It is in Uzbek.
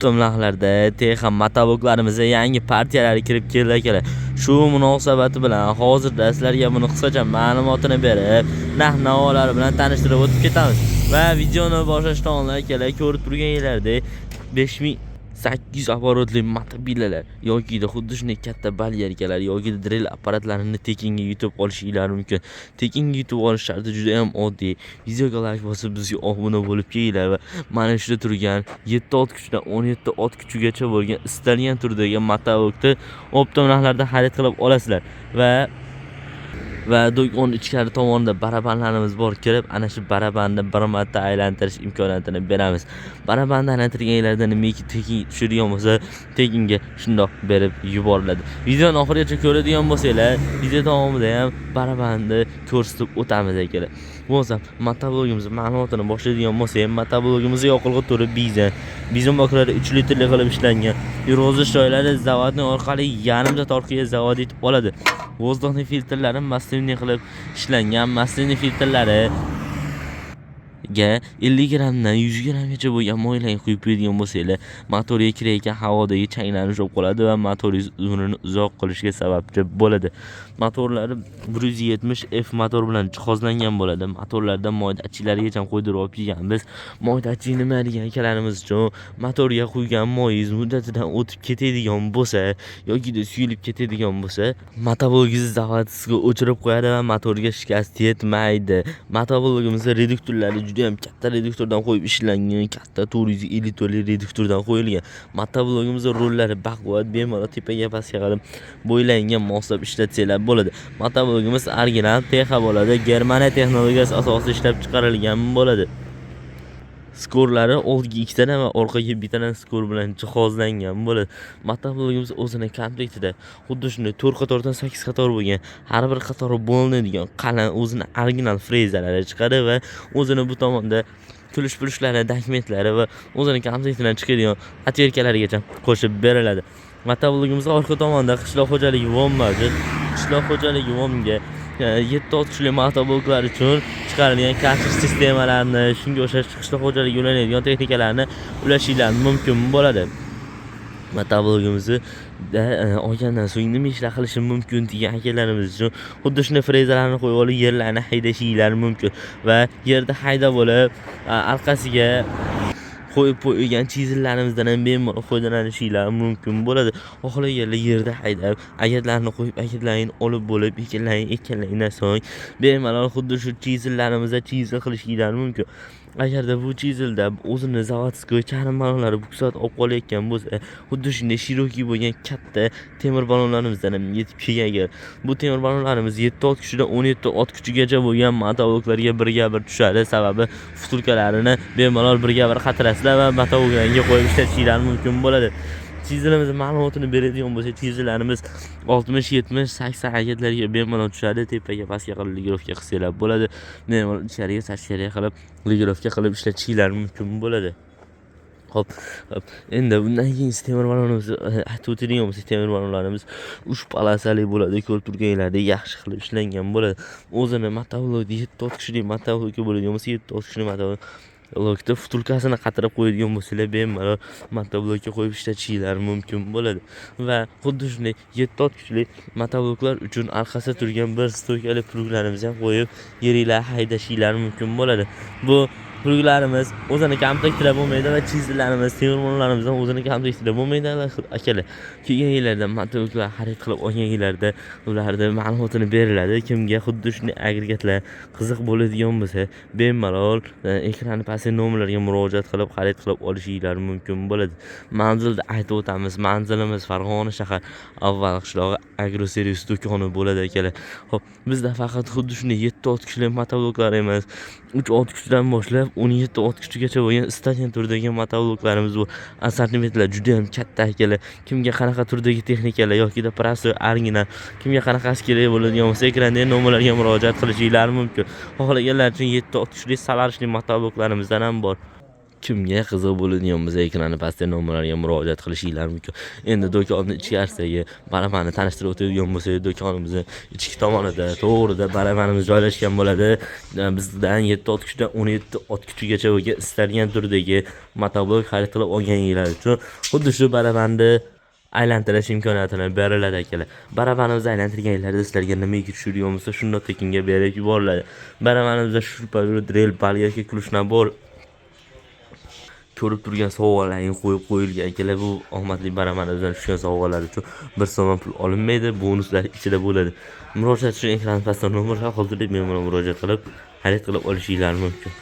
So'mlarda TX motobloklarimiz yangi partiyalari kirib keldi. Shu munosabati bilan hozirda sizlarga buni qisqacha ma'lumotini berib, narx-navolari bilan tanishtirib o'tib ketamiz. Va videoni boshlashdan oldin ko'rib turganingizdek 5800 оборотli motobillalar yoki xuddi shunday katta balyarkalar yoki drill apparatlarini tekinga yutib olishingiz mumkin. Tekinga yutib olish sharti juda ham oddiy. Videoga like bosib bizga obuna bo'lib kelinglar va mana shunda turgan 7 ot kuchdan 17 ot kuchigacha bo'lgan istalgan turdagi motoblokni optim narxlarda xarid qilib olasizlar. Va do'kon ichkari tomonida barabanlarimiz bor, kirib ana shu barabanni bir marta aylantirish imkoniyatini beramiz. Barabanni aylantirganlarda nimaki tekin tushadigan bo'lsa, tekinga shundoq berib yuboriladi. Videoni oxirigacha ko'radigan bo'lsanglar, video davomida ham barabanni ko'rsatib o'tamiz akalar. Bo'lsa, motoblogimiz ma'lumotini boshlaydigan bo'lsak, motoblogimiz yoqilg'i turi bizon boklari 3 litrli qilib ishlangan. Yurg'izish joylari zavodning orqali yarimta torqiga zavod yetib oladi. Vozduxning filtrlari maslinniy qilib ishlangan. Maslinniy filtrlari 50 grammdan 100 grammgacha bo'lgan moylarni quyib qo'yadigan bo'lsanglar, motorga kirayotgan havodagi changlanish olib qoladi va motoringiz umrini uzoq qilishiga sababchi bo'ladi. Motorlari 170 F motor bilan jihozlangan bo'ladi. Motorlarda moydachilargacha qo'ydirib olib kelganmiz. Moydachi nima degan akalarimiz uchun motorga quygan moyingiz muddatidan o'tib ketadigan bo'lsa yoki suyulib ketadigan bo'lsa, motoblogingizni zavod sizga o'chirib qo'yadi va motorga shikast yetmaydi. Motoblogimizda reduktorlari juda ham katta reduktordan qo'yib ishlangan, katta 450 toli reduktordan qo'yilgan. Motoblogimizda rollari baquvvat, bemalol tepaga pastga qilib bo'ylangan moslab ishlatsanglar bo'ladi. Motoblogimiz original TX bo'ladi. Germaniya texnologiyasi asosida ishlab chiqarilgan bo'ladi. Skorlari oldiga 2 tadan va orqaga 1 tadan skor bilan jihozlangan bo'ladi. Motoblogimiz o'zining komplektida xuddi shunday 4 qatordan 8 qator bo'lgan, har bir qatori bo'linadigan qalin o'zining original frezalari chiqadi va o'zining bu tomonda tulish-pulishlari, dokumentlari va o'zining komplektidan chiqadigan atverkalarigacha qo'shib beriladi. Motoblogimiz orqa tomonda qishloq xo'jaligi vom mavjud. Qishloq xo'jaligi vomga 7 ot kuchli motobloklar uchun chiqarilgan kashr sistemalarni, shunga o'xshash qishloq xo'jaligi ulanadigan texnikalarni ulashingiz mumkin bo'ladi. Motoblogimizni olgandan so'ng nima ishlar qilishi mumkin degan akalarimiz uchun xuddi shunday frezalarni qo'yib olib yerlarni haydashingiz mumkin va yerda haydab olib orqasiga qo'yib qo'ygan chizillarimizdan ham bemalol foydalanishingiz mumkin bo'ladi. Xohlaganlar yerda haydab, agitlarni qo'yib, agitlarni olib bo'lib, ekinlardan so'ng bemalol xuddi shu chizillarimizda chizil qilishingiz mumkin. Agarda bu chizilda o'zini zavodskiy charm balonlari buksat olib qolayotgan bo'lsa, xuddi shunday shiroki bo'lgan katta temir balonlarimizdan ham yetib kelgan. Bu temir balonlarimiz 7 ot kuchidan 17 ot kuchigacha bo'lgan motobloklarga birga bir tushadi. Sababi vtulkalarini bemalol birga bir qatirasizlar va motobloklarga qo'yib ishlatishingiz mumkin bo'ladi. Chizilimiz ma'lumotini beradigan bo'lsa, chizillarimiz 60, 70, 80 agitlarga bemalol tushadi. Tepaga pastga qilib ligirovka qilsanglar bo'ladi. Bemalol ichkariga tashqariga qilib ligirovka qilib ishlatishingiz mumkin bo'ladi. Xo'p, endi bundan keyin temir balonimiz aytib o'tadigan bo'lsak, temir balonlarimiz 3 palasali bo'ladi. Ko'rib turganinglardek yaxshi qilib ishlangan bo'ladi. O'zini motoblokda 7 ot kuchli motoblokka bo'ladigan bo'lsa, 7 ot kuchli motoblok Lokda vtulkasini qatirib qo'yadigan bo'lsalar, bemalol motoblokka qo'yib ishlatishingiz mumkin bo'ladi. Va xuddi shunday 7 ot kuchli motobloklar uchun orqasida turgan bir stoykali pluglarimizni ham qo'yib, yeringlar haydashingiz mumkin bo'ladi. Bu pluglarimiz o'zini komplektida bo'lmaydi va chizillarimiz, temirmonlarimiz ham o'zini komplektida bo'lmaydi akalar. Kelganinglarda motobloklar xarid qilib olganinglarda ularning ma'lumotini beriladi. Kimga xuddi shunday agregatlar qiziq bo'ladigan bo'lsa, bemalol ekranni pastdagi nomerlarga murojaat qilib xarid qilib olishingiz mumkin bo'ladi. Manzilni aytib o'tamiz. Manzilimiz Farg'ona shahar avval qishlog'i agroservis do'koni bo'ladi akalar. Xo'p, bizda faqat xuddi shunday 7 ot kuchli motobloklar emas, 3 ot kuchdan boshlab 17 ot kuchigacha bo'lgan istalgan turdagi motobloklarimiz bor. Assortimentlar juda ham katta akalar. Kimga qanaqa turdagi texnikalar yoki da prostoy original, kimga qanaqasi kerak bo'ladigan bo'lsa, ekrandagi nomerlarga murojaat qilishingiz mumkin. Xohlaganlar uchun 7 ot kuchli salarishli motobloklarimizdan ham bor. Kimga qiziq bo'ladigan bo'lsa, ekrani pastda nomerlarga murojaat qilishingiz mumkin. Endi do'konni ichkarisidagi barabanni tanishtirib o'tadigan bo'lsak, do'konimizning ichki tomonida to'g'rida barabanimiz joylashgan bo'ladi. Bizdan 7 ot kuchdan 17 ot kuchigacha bo'lgan istalgan turdagi motoblok xarid qilib olganinglar uchun xuddi shu barabanni aylantirish imkoniyatini beriladi akalar. Barabanimizni aylantirganinglarda sizlarga nimaga tushadigan bo'lsa, shunday tekinga berib yuboriladi. Barabanimizda shurpa, drill, balgarka, kluch nabor ko'rib turgan sovg'alaring qo'yib qo'yilgan akalar. Bu omadli barabanimizdan tushgan sovg'alar uchun bir so'm pul olinmaydi, bonuslar ichida bo'ladi. Murojaat uchun ekran pastda nomerlar qoldirib, men bilan murojaat qilib xarid qilib olishingiz mumkin.